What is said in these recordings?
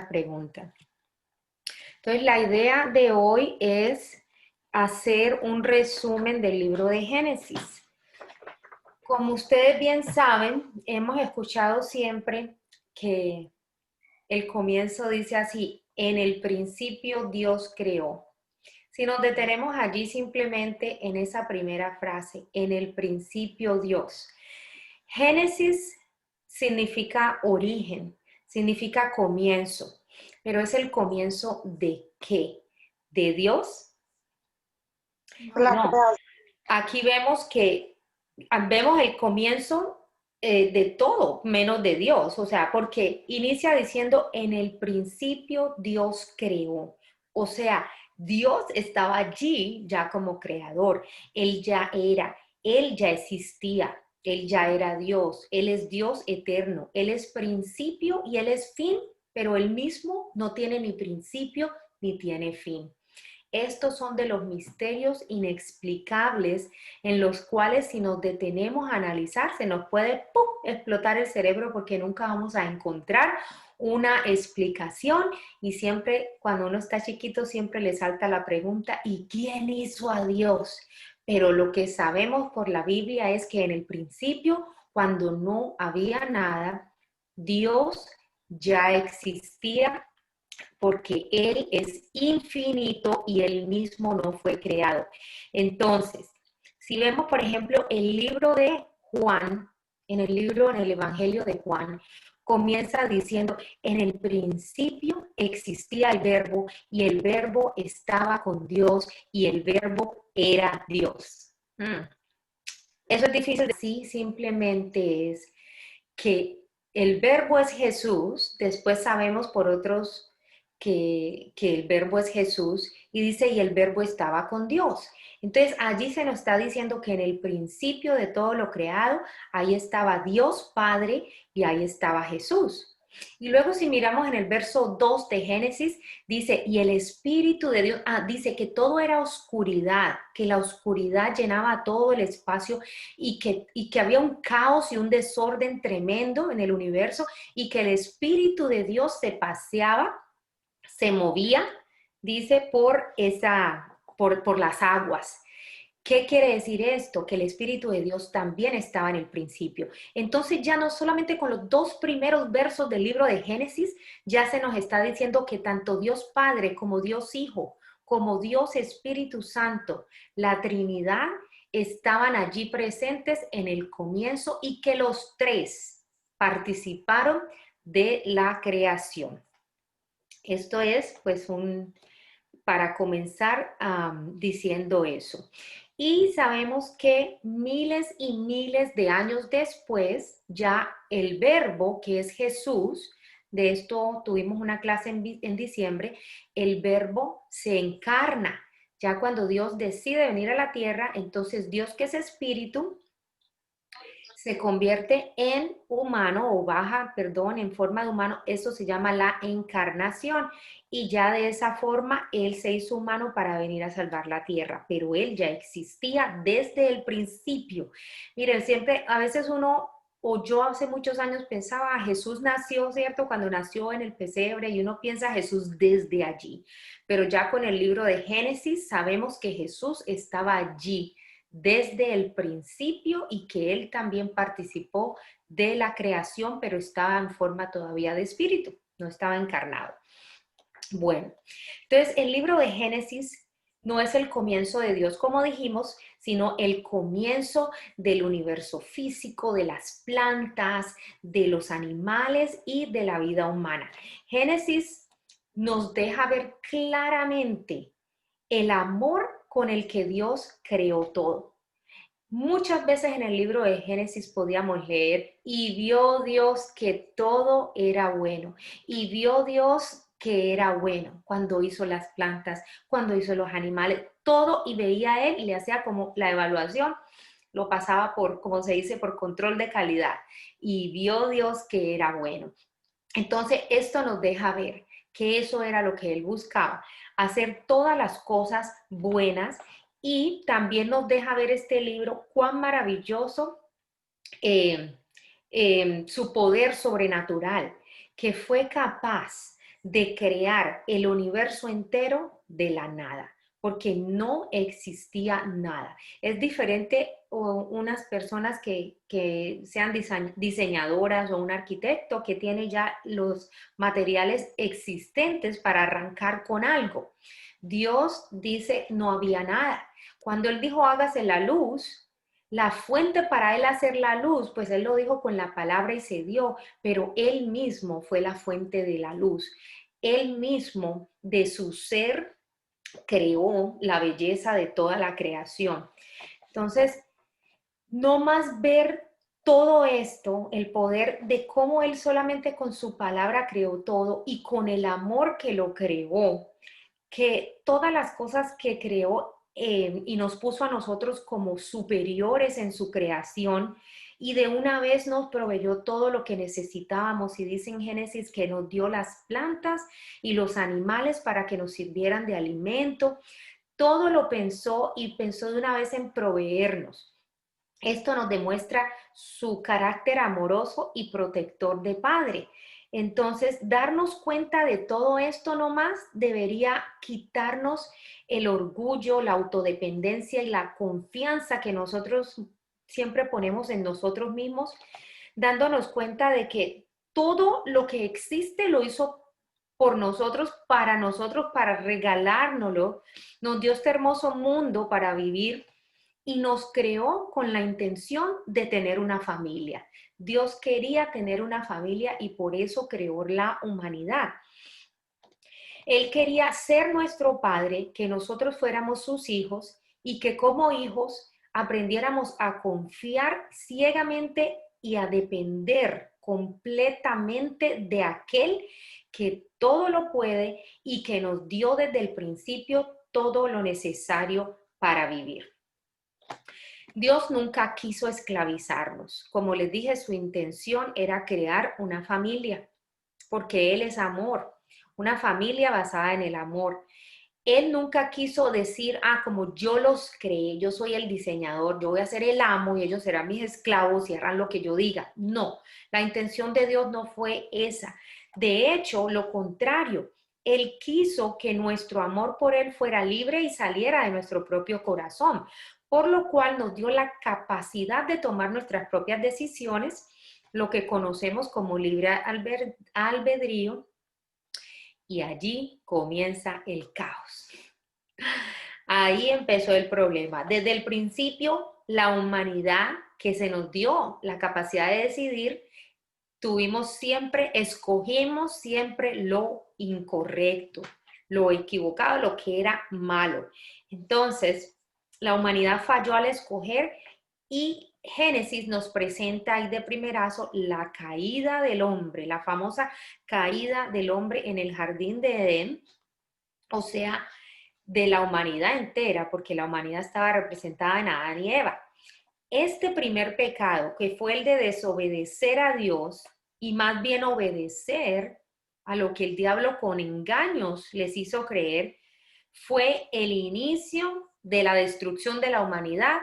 pregunta. Entonces, la idea de hoy es hacer un resumen del libro de Génesis. Como ustedes bien saben, hemos escuchado siempre que el comienzo dice así: en el principio Dios creó. Si nos detenemos allí simplemente en esa primera frase, en el principio Dios. Génesis significa origen, significa comienzo, pero ¿es el comienzo de qué? ¿De Dios? La No. creación. Aquí vemos el comienzo de todo, menos de Dios. O sea, porque inicia diciendo, en el principio Dios creó. O sea, Dios estaba allí ya como creador. Él ya era, Él ya existía, Él ya era Dios. Él es Dios eterno. Él es principio y Él es fin, pero Él mismo no tiene ni principio ni tiene fin. Estos son de los misterios inexplicables en los cuales, si nos detenemos a analizar, se nos puede ¡pum!, explotar el cerebro, porque nunca vamos a encontrar una explicación. Y siempre, cuando uno está chiquito, siempre le salta la pregunta: ¿y quién hizo a Dios? Pero lo que sabemos por la Biblia es que en el principio, cuando no había nada, Dios ya existía, porque Él es infinito y Él mismo no fue creado. Entonces, si vemos, por ejemplo, el libro de Juan, en el Evangelio de Juan, comienza diciendo: en el principio existía el verbo y el verbo estaba con Dios y el verbo era Dios. Eso es difícil de decir, simplemente es que el verbo es Jesús. Después sabemos por otros que el verbo es Jesús, y dice, y el verbo estaba con Dios. Entonces allí se nos está diciendo que en el principio de todo lo creado, ahí estaba Dios Padre y ahí estaba Jesús. Y luego, si miramos en el verso 2 de Génesis, dice, y el Espíritu de Dios, dice que todo era oscuridad, que la oscuridad llenaba todo el espacio, y que había un caos y un desorden tremendo en el universo, y que el Espíritu de Dios se paseaba, se movía, dice, por las aguas. ¿Qué quiere decir esto? Que el Espíritu de Dios también estaba en el principio. Entonces, ya no solamente con los dos primeros versos del libro de Génesis, ya se nos está diciendo que tanto Dios Padre como Dios Hijo, como Dios Espíritu Santo, la Trinidad, estaban allí presentes en el comienzo, y que los tres participaron de la creación. Esto es, pues, para comenzar diciendo eso. Y sabemos que miles y miles de años después, ya el verbo, que es Jesús, de esto tuvimos una clase en diciembre, el verbo se encarna. Ya cuando Dios decide venir a la tierra, entonces Dios, que es espíritu, se convierte en humano, o baja, perdón, en forma de humano. Eso se llama la encarnación, y ya de esa forma Él se hizo humano para venir a salvar la tierra, pero Él ya existía desde el principio. Miren, siempre, a veces uno, o yo hace muchos años pensaba, Jesús nació, ¿cierto? Cuando nació en el pesebre, y uno piensa Jesús desde allí, pero ya con el libro de Génesis sabemos que Jesús estaba allí desde el principio, y que Él también participó de la creación, pero estaba en forma todavía de espíritu, no estaba encarnado. Bueno, entonces el libro de Génesis no es el comienzo de Dios, como dijimos, sino el comienzo del universo físico, de las plantas, de los animales y de la vida humana. Génesis nos deja ver claramente el amor con el que Dios creó todo. Muchas veces en el libro de Génesis podíamos leer: y vio Dios que todo era bueno, y vio Dios que era bueno, cuando hizo las plantas, cuando hizo los animales, todo, y veía Él y le hacía como la evaluación, lo pasaba por, como se dice, por control de calidad, y vio Dios que era bueno. Entonces, esto nos deja ver que eso era lo que Él buscaba, hacer todas las cosas buenas. Y también nos deja ver este libro cuán maravilloso, su poder sobrenatural, que fue capaz de crear el universo entero de la nada, porque no existía nada. Es diferente unas personas que sean diseñadoras o un arquitecto que tiene ya los materiales existentes para arrancar con algo. Dios dice, no había nada. Cuando Él dijo, hágase la luz, la fuente para Él hacer la luz, pues Él lo dijo con la palabra y se dio, pero Él mismo fue la fuente de la luz. Él mismo de su ser creó la belleza de toda la creación. Entonces, no más ver todo esto, el poder de cómo Él solamente con su palabra creó todo y con el amor que lo creó, que todas las cosas que creó y nos puso a nosotros como superiores en su creación y de una vez nos proveyó todo lo que necesitábamos y dice en Génesis que nos dio las plantas y los animales para que nos sirvieran de alimento. Todo lo pensó y pensó de una vez en proveernos. Esto nos demuestra su carácter amoroso y protector de padre. Entonces, darnos cuenta de todo esto nomás debería quitarnos el orgullo, la autodependencia y la confianza que nosotros siempre ponemos en nosotros mismos, dándonos cuenta de que todo lo que existe lo hizo por nosotros, para regalárnoslo. Nos dio este hermoso mundo para vivir y nos creó con la intención de tener una familia. Dios quería tener una familia y por eso creó la humanidad. Él quería ser nuestro padre, que nosotros fuéramos sus hijos y que como hijos aprendiéramos a confiar ciegamente y a depender completamente de aquel que todo lo puede y que nos dio desde el principio todo lo necesario para vivir. Dios nunca quiso esclavizarnos. Como les dije, su intención era crear una familia, porque Él es amor, una familia basada en el amor. Él nunca quiso decir, como yo los creé, yo soy el diseñador, yo voy a ser el amo y ellos serán mis esclavos y harán lo que yo diga. No, la intención de Dios no fue esa. De hecho, lo contrario, Él quiso que nuestro amor por Él fuera libre y saliera de nuestro propio corazón, por lo cual nos dio la capacidad de tomar nuestras propias decisiones, lo que conocemos como libre albedrío, y allí comienza el caos. Ahí empezó el problema. Desde el principio, la humanidad que se nos dio la capacidad de decidir, escogimos siempre lo incorrecto, lo equivocado, lo que era malo. Entonces, la humanidad falló al escoger y Génesis nos presenta ahí de primerazo la caída del hombre, la famosa caída del hombre en el jardín de Edén, o sea, de la humanidad entera, porque la humanidad estaba representada en Adán y Eva. Este primer pecado, que fue el de desobedecer a Dios y más bien obedecer a lo que el diablo con engaños les hizo creer, fue el inicio de la destrucción de la humanidad,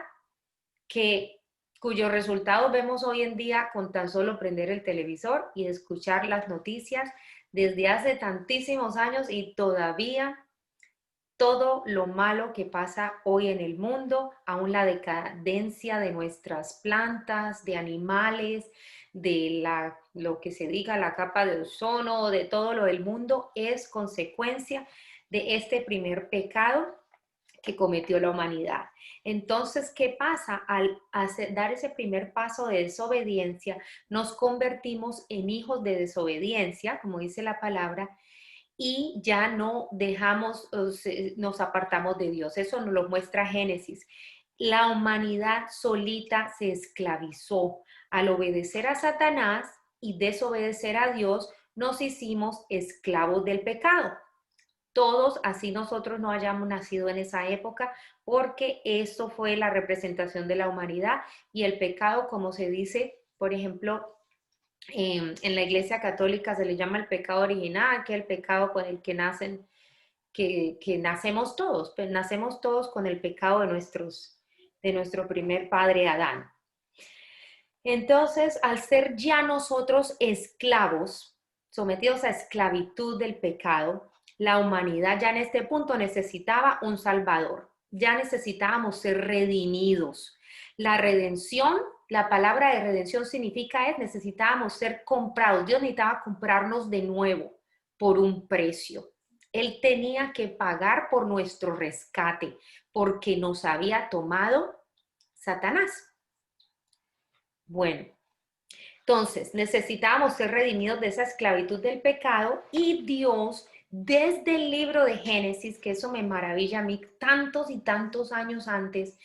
cuyos resultados vemos hoy en día con tan solo prender el televisor y escuchar las noticias desde hace tantísimos años y todavía todo lo malo que pasa hoy en el mundo, aún la decadencia de nuestras plantas, de animales, de lo que se diga, la capa de ozono, de todo lo del mundo, es consecuencia de este primer pecado que cometió la humanidad. Entonces, ¿qué pasa? Al dar ese primer paso de desobediencia, nos convertimos en hijos de desobediencia, como dice la palabra, y ya no dejamos, nos apartamos de Dios. Eso nos lo muestra Génesis. La humanidad solita se esclavizó. Al obedecer a Satanás y desobedecer a Dios, nos hicimos esclavos del pecado. Todos, así nosotros no hayamos nacido en esa época, porque eso fue la representación de la humanidad y el pecado, como se dice, por ejemplo, en la Iglesia Católica se le llama el pecado original, que es el pecado con el que nacemos todos, pues nacemos todos con el pecado de nuestro primer padre Adán. Entonces, al ser ya nosotros esclavos, sometidos a esclavitud del pecado, la humanidad ya en este punto necesitaba un Salvador. Ya necesitábamos ser redimidos. La redención, la palabra de redención significa necesitábamos ser comprados. Dios necesitaba comprarnos de nuevo por un precio. Él tenía que pagar por nuestro rescate porque nos había tomado Satanás. Bueno, entonces necesitábamos ser redimidos de esa esclavitud del pecado y Dios, desde el libro de Génesis, que eso me maravilla a mí, tantos y tantos años antes,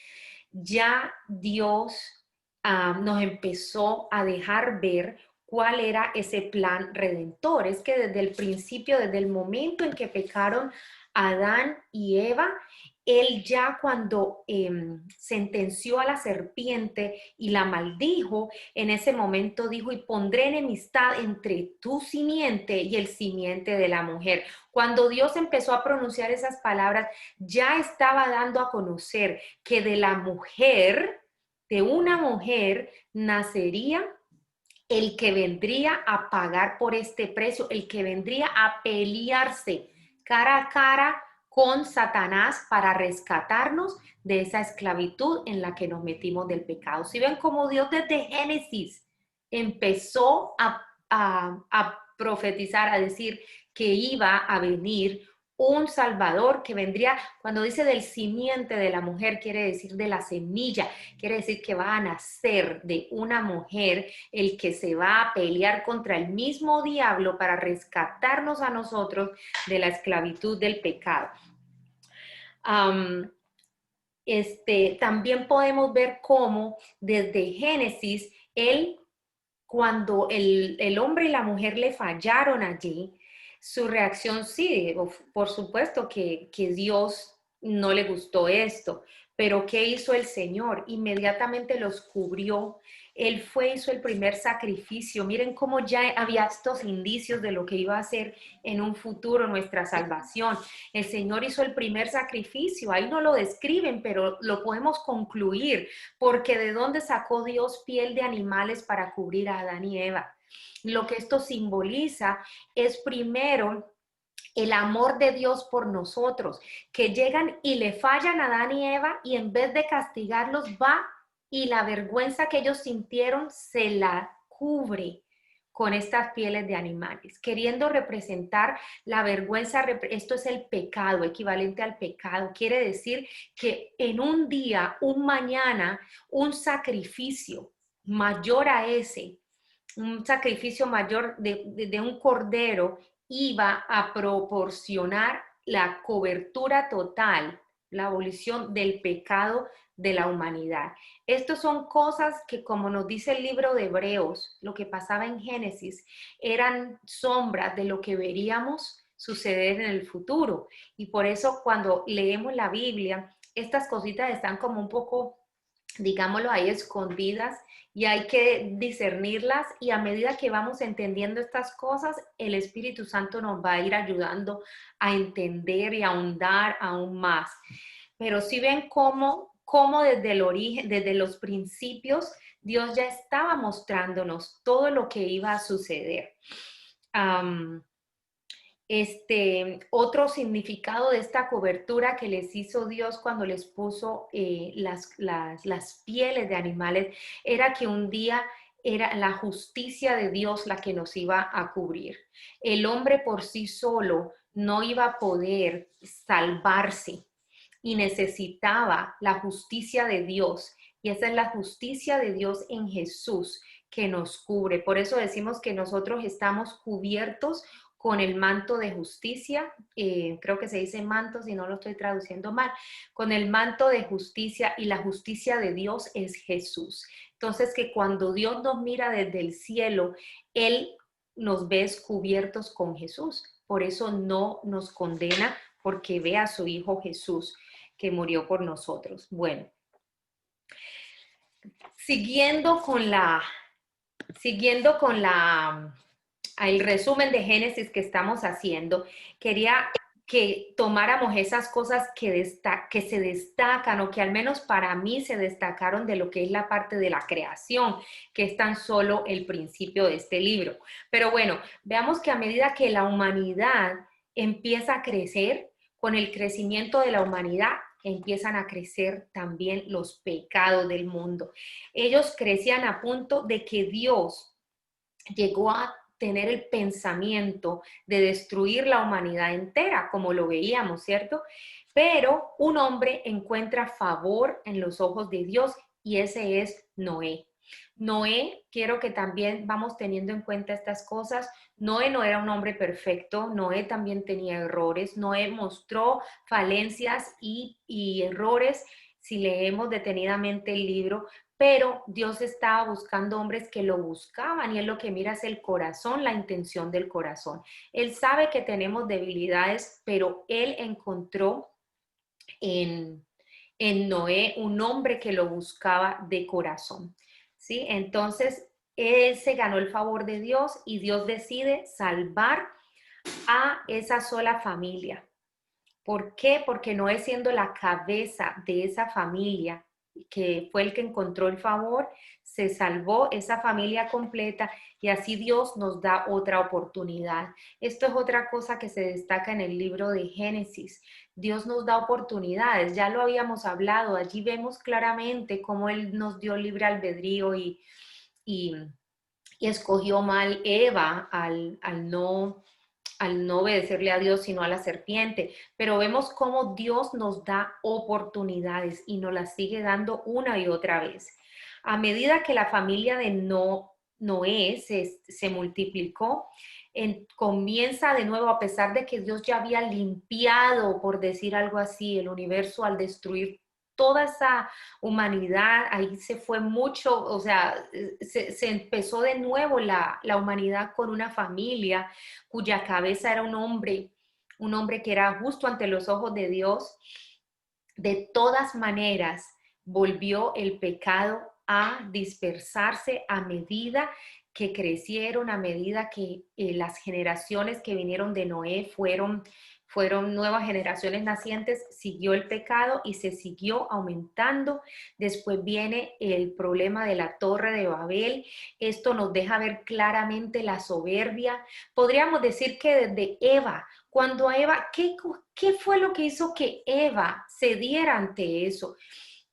ya Dios nos empezó a dejar ver cuál era ese plan redentor. Es que desde el principio, desde el momento en que pecaron Adán y Eva, él ya cuando sentenció a la serpiente y la maldijo, en ese momento dijo, y pondré enemistad entre tu simiente y el simiente de la mujer. Cuando Dios empezó a pronunciar esas palabras, ya estaba dando a conocer que de la mujer, de una mujer, nacería el que vendría a pagar por este precio, el que vendría a pelearse cara a cara con Satanás para rescatarnos de esa esclavitud en la que nos metimos del pecado. Si ven cómo Dios desde Génesis empezó a profetizar, a decir que iba a venir un Salvador que vendría, cuando dice del simiente de la mujer, quiere decir de la semilla, quiere decir que va a nacer de una mujer el que se va a pelear contra el mismo diablo para rescatarnos a nosotros de la esclavitud del pecado. También podemos ver cómo desde Génesis, cuando el hombre y la mujer le fallaron allí, su reacción sí, por supuesto que Dios no le gustó esto, pero ¿qué hizo el Señor? Inmediatamente los cubrió. Él hizo el primer sacrificio. Miren cómo ya había estos indicios de lo que iba a ser en un futuro nuestra salvación. El Señor hizo el primer sacrificio. Ahí no lo describen, pero lo podemos concluir, porque ¿de dónde sacó Dios piel de animales para cubrir a Adán y Eva? Lo que esto simboliza es primero el amor de Dios por nosotros, que llegan y le fallan a Adán y Eva y en vez de castigarlos va y la vergüenza que ellos sintieron se la cubre con estas pieles de animales, queriendo representar la vergüenza. Esto es el pecado, equivalente al pecado. Quiere decir que en un día, un mañana, un sacrificio mayor a ese, un sacrificio mayor de un cordero, iba a proporcionar la cobertura total, la abolición del pecado de la humanidad. Estas son cosas que, como nos dice el libro de Hebreos, lo que pasaba en Génesis, eran sombras de lo que veríamos suceder en el futuro. Y por eso cuando leemos la Biblia, estas cositas están como un poco, digámoslo ahí, escondidas y hay que discernirlas y a medida que vamos entendiendo estas cosas, el Espíritu Santo nos va a ir ayudando a entender y a ahondar aún más. Pero si ven cómo desde el origen, desde los principios, Dios ya estaba mostrándonos todo lo que iba a suceder. Otro significado de esta cobertura que les hizo Dios cuando les puso las pieles de animales era que un día era la justicia de Dios la que nos iba a cubrir. El hombre por sí solo no iba a poder salvarse y necesitaba la justicia de Dios. Y esa es la justicia de Dios en Jesús que nos cubre. Por eso decimos que nosotros estamos cubiertos con el manto de justicia, creo que se dice manto si no lo estoy traduciendo mal, con el manto de justicia, y la justicia de Dios es Jesús. Entonces que cuando Dios nos mira desde el cielo, Él nos ve cubiertos con Jesús. Por eso no nos condena, porque ve a su Hijo Jesús que murió por nosotros. Bueno, siguiendo con el resumen de Génesis que estamos haciendo, quería que tomáramos esas cosas que se destacan o que al menos para mí se destacaron de lo que es la parte de la creación, que es tan solo el principio de este libro. Pero bueno, veamos que a medida que la humanidad empieza a crecer, con el crecimiento de la humanidad empiezan a crecer también los pecados del mundo. Ellos crecían a punto de que Dios llegó a tener el pensamiento de destruir la humanidad entera, como lo veíamos, ¿cierto? Pero un hombre encuentra favor en los ojos de Dios y ese es Noé. Noé, quiero que también vamos teniendo en cuenta estas cosas. Noé no era un hombre perfecto, Noé también tenía errores, Noé mostró falencias y errores si leemos detenidamente el libro, pero Dios estaba buscando hombres que lo buscaban y él lo que mira es el corazón, la intención del corazón. Él sabe que tenemos debilidades, pero él encontró en, en Noé un hombre que lo buscaba de corazón. ¿Sí? Entonces, él se ganó el favor de Dios y Dios decide salvar a esa sola familia. ¿Por qué? Porque Noé siendo la cabeza de esa familia, que fue el que encontró el favor, se salvó esa familia completa y así Dios nos da otra oportunidad. Esto es otra cosa que se destaca en el libro de Génesis. Dios nos da oportunidades, ya lo habíamos hablado, allí vemos claramente cómo Él nos dio libre albedrío y, y escogió mal Eva al no obedecerle a Dios, sino a la serpiente. Pero vemos cómo Dios nos da oportunidades y nos las sigue dando una y otra vez. A medida que la familia de Noé se multiplicó, comienza de nuevo, a pesar de que Dios ya había limpiado, por decir algo así, el universo al destruir toda esa humanidad, ahí se fue mucho, o sea, se empezó de nuevo la humanidad con una familia cuya cabeza era un hombre que era justo ante los ojos de Dios. De todas maneras, volvió el pecado a dispersarse a medida que crecieron, a medida que las generaciones que vinieron de Noé fueron nuevas generaciones nacientes, siguió el pecado y se siguió aumentando. Después viene el problema de la Torre de Babel. Esto nos deja ver claramente la soberbia. Podríamos decir que desde Eva, cuando Eva, ¿qué fue lo que hizo que Eva cediera ante eso?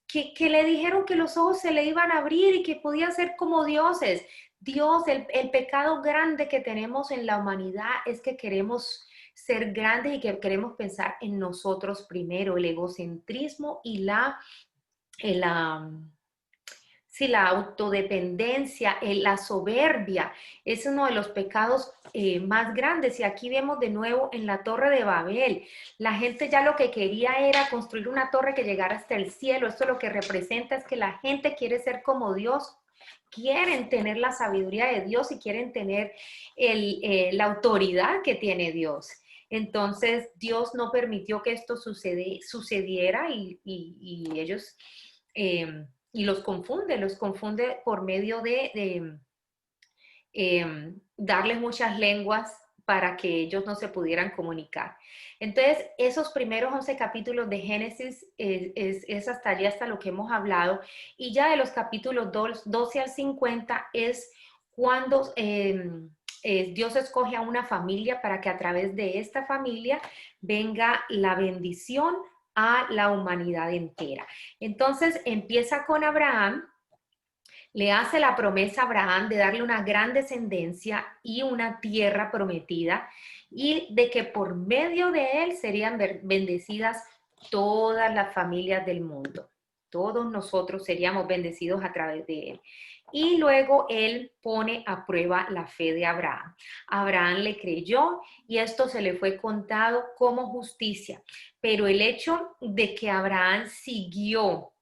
Que le dijeron que los ojos se le iban a abrir y que podía ser como dioses. Dios, el pecado grande que tenemos en la humanidad es que queremos ser grandes y que queremos pensar en nosotros primero, el egocentrismo y la sí, la autodependencia, la soberbia, es uno de los pecados más grandes. Y aquí vemos de nuevo en la Torre de Babel, la gente ya lo que quería era construir una torre que llegara hasta el cielo. Esto lo que representa es que la gente quiere ser como Dios, quieren tener la sabiduría de Dios y quieren tener la autoridad que tiene Dios. Entonces Dios no permitió que esto sucediera y ellos... y los confunde por medio darles muchas lenguas para que ellos no se pudieran comunicar. Entonces, esos primeros 11 capítulos de Génesis es hasta allí, hasta lo que hemos hablado, y ya de los capítulos 12 al 50 es cuando Dios escoge a una familia para que a través de esta familia venga la bendición a la humanidad entera. Entonces empieza con Abraham, le hace la promesa a Abraham de darle una gran descendencia y una tierra prometida y de que por medio de él serían bendecidas todas las familias del mundo. Todos nosotros seríamos bendecidos a través de él. Y luego él pone a prueba la fe de Abraham. Abraham le creyó y esto se le fue contado como justicia. Pero el hecho de que Abraham siguió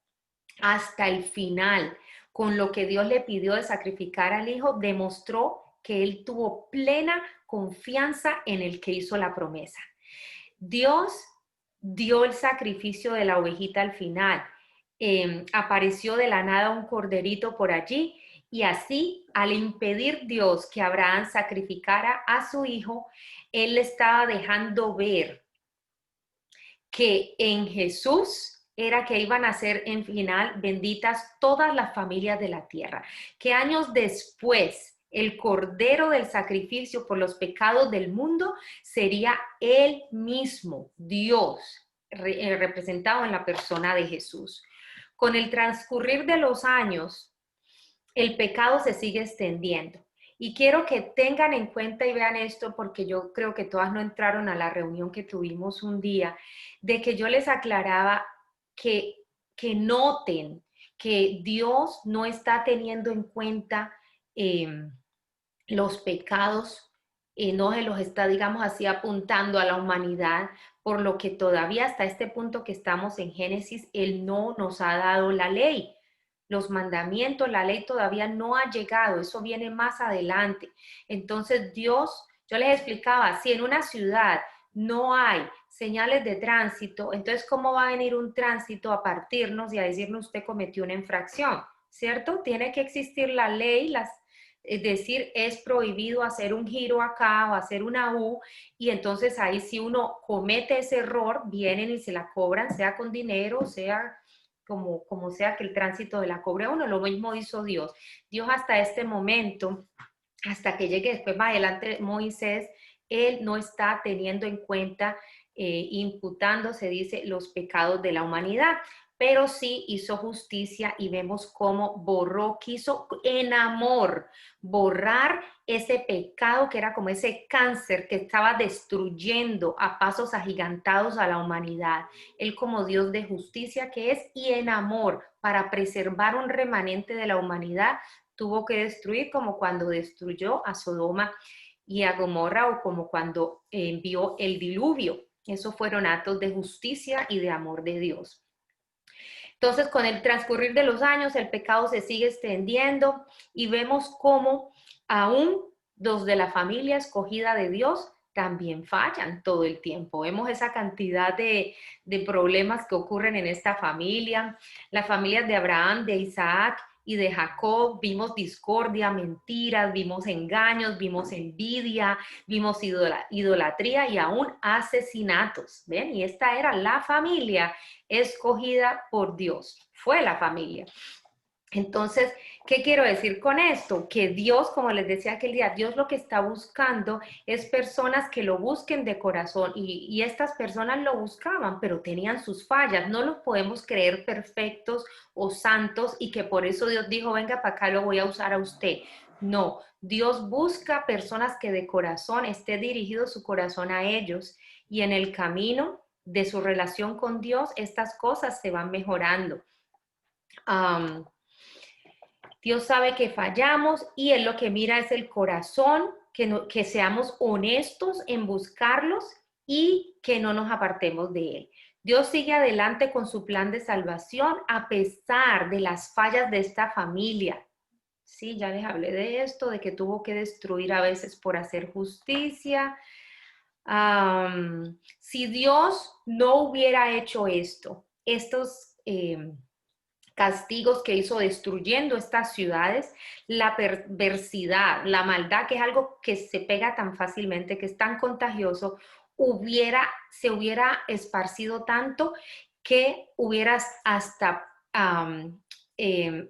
hasta el final con lo que Dios le pidió de sacrificar al hijo, demostró que él tuvo plena confianza en el que hizo la promesa. Dios dio el sacrificio de la ovejita al final. Apareció de la nada un corderito por allí y así, al impedir Dios que Abraham sacrificara a su hijo, él le estaba dejando ver que en Jesús era que iban a ser en final benditas todas las familias de la tierra, que años después el cordero del sacrificio por los pecados del mundo sería él mismo, Dios, representado en la persona de Jesús. Con el transcurrir de los años, el pecado se sigue extendiendo. Y quiero que tengan en cuenta y vean esto porque yo creo que todas no entraron a la reunión que tuvimos un día, de que yo les aclaraba que noten que Dios no está teniendo en cuenta los pecados, no se los está, digamos así, apuntando a la humanidad, por lo que todavía hasta este punto que estamos en Génesis, Él no nos ha dado la ley. Los mandamientos, la ley todavía no ha llegado, eso viene más adelante. Entonces Dios, yo les explicaba, si en una ciudad no hay señales de tránsito, entonces ¿cómo va a venir un tránsito a partirnos y a decirnos usted cometió una infracción? ¿Cierto? Tiene que existir la ley, es decir, es prohibido hacer un giro acá o hacer una U, y entonces ahí si uno comete ese error, vienen y se la cobran, sea con dinero, sea como sea que el tránsito de la cobre a uno. Lo mismo hizo Dios. Dios hasta este momento, hasta que llegue después más adelante Moisés, él no está teniendo en cuenta, imputando, se dice, los pecados de la humanidad, pero sí hizo justicia y vemos cómo borró, quiso en amor borrar ese pecado que era como ese cáncer que estaba destruyendo a pasos agigantados a la humanidad. Él como Dios de justicia que es y en amor para preservar un remanente de la humanidad tuvo que destruir, como cuando destruyó a Sodoma y a Gomorra o como cuando envió el diluvio. Esos fueron actos de justicia y de amor de Dios. Entonces, con el transcurrir de los años, el pecado se sigue extendiendo y vemos cómo aún los de la familia escogida de Dios también fallan todo el tiempo. Vemos esa cantidad de problemas que ocurren en esta familia, las familias de Abraham, de Isaac y de Jacob. Vimos discordia, mentiras, vimos engaños, vimos envidia, vimos idolatría y aún asesinatos. ¿Ven? Y esta era la familia escogida por Dios, fue la familia. Entonces, ¿qué quiero decir con esto? Que Dios, como les decía aquel día, Dios lo que está buscando es personas que lo busquen de corazón y estas personas lo buscaban, pero tenían sus fallas. No los podemos creer perfectos o santos y que por eso Dios dijo, venga para acá, lo voy a usar a usted. No, Dios busca personas que de corazón esté dirigido su corazón a ellos y en el camino de su relación con Dios, estas cosas se van mejorando. Dios sabe que fallamos y Él lo que mira es el corazón, que seamos honestos en buscarlos y que no nos apartemos de Él. Dios sigue adelante con su plan de salvación a pesar de las fallas de esta familia. Sí, ya les hablé de esto, de que tuvo que destruir a veces por hacer justicia. Si Dios no hubiera hecho esto, estos castigos que hizo destruyendo estas ciudades, la perversidad, la maldad, que es algo que se pega tan fácilmente, que es tan contagioso, se hubiera esparcido tanto que hubieras hasta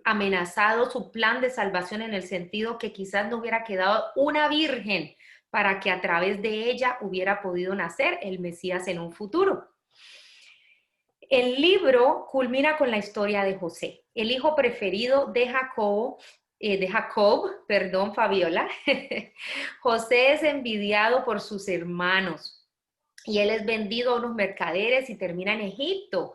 amenazado su plan de salvación en el sentido que quizás no hubiera quedado una virgen para que a través de ella hubiera podido nacer el Mesías en un futuro. El libro culmina con la historia de José, el hijo preferido de Jacob, perdón, Fabiola. José es envidiado por sus hermanos y él es vendido a unos mercaderes y termina en Egipto.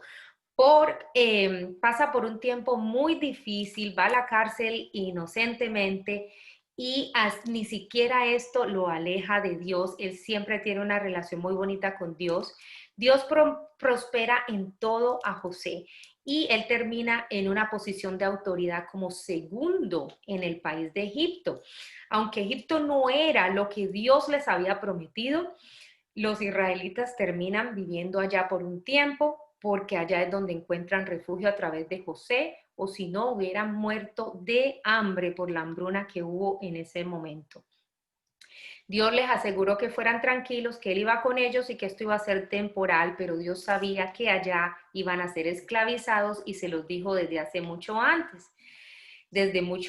Pasa por un tiempo muy difícil, va a la cárcel inocentemente y ni siquiera esto lo aleja de Dios. Él siempre tiene una relación muy bonita con Dios. Dios prospera en todo a José y él termina en una posición de autoridad como segundo en el país de Egipto. Aunque Egipto no era lo que Dios les había prometido, los israelitas terminan viviendo allá por un tiempo porque allá es donde encuentran refugio a través de José, o si no, hubieran muerto de hambre por la hambruna que hubo en ese momento. Dios les aseguró que fueran tranquilos, que Él iba con ellos y que esto iba a ser temporal, pero Dios sabía que allá iban a ser esclavizados y se los dijo desde mucho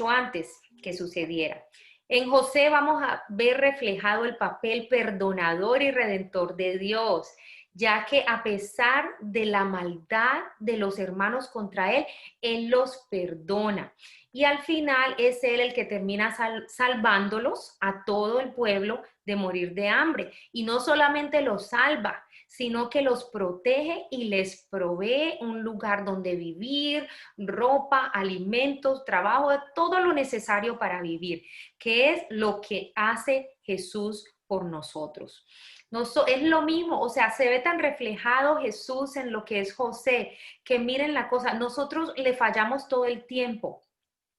antes que sucediera. En José vamos a ver reflejado el papel perdonador y redentor de Dios, ya que a pesar de la maldad de los hermanos contra él, él los perdona. Y al final es él el que termina salvándolos a todo el pueblo de morir de hambre. Y no solamente los salva, sino que los protege y les provee un lugar donde vivir, ropa, alimentos, trabajo, todo lo necesario para vivir, que es lo que hace Jesús por nosotros. Es lo mismo, o sea, se ve tan reflejado Jesús en lo que es José, que miren la cosa, nosotros le fallamos todo el tiempo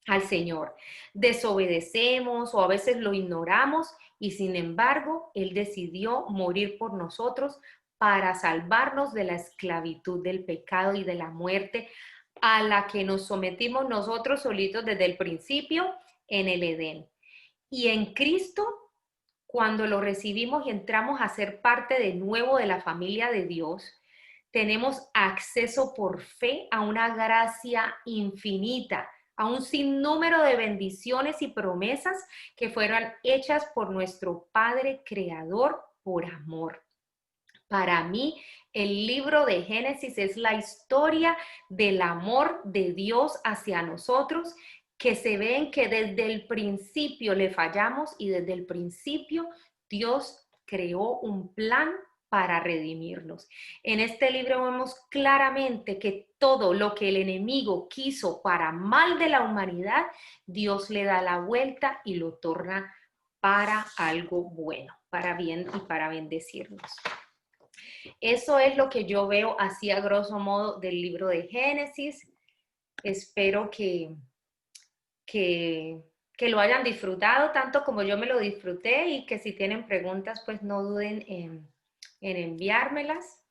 al Señor, desobedecemos o a veces lo ignoramos y sin embargo Él decidió morir por nosotros para salvarnos de la esclavitud del pecado y de la muerte a la que nos sometimos nosotros solitos desde el principio en el Edén. Y en Cristo, cuando lo recibimos y entramos a ser parte de nuevo de la familia de Dios, tenemos acceso por fe a una gracia infinita, a un sinnúmero de bendiciones y promesas que fueron hechas por nuestro Padre Creador por amor. Para mí, el libro de Génesis es la historia del amor de Dios hacia nosotros, que se ve en que desde el principio le fallamos y desde el principio Dios creó un plan para redimirnos. En este libro vemos claramente que todo lo que el enemigo quiso para mal de la humanidad, Dios le da la vuelta y lo torna para algo bueno, para bien y para bendecirnos. Eso es lo que yo veo así a grosso modo del libro de Génesis. Espero que, que lo hayan disfrutado tanto como yo me lo disfruté y que si tienen preguntas pues no duden en enviármelas.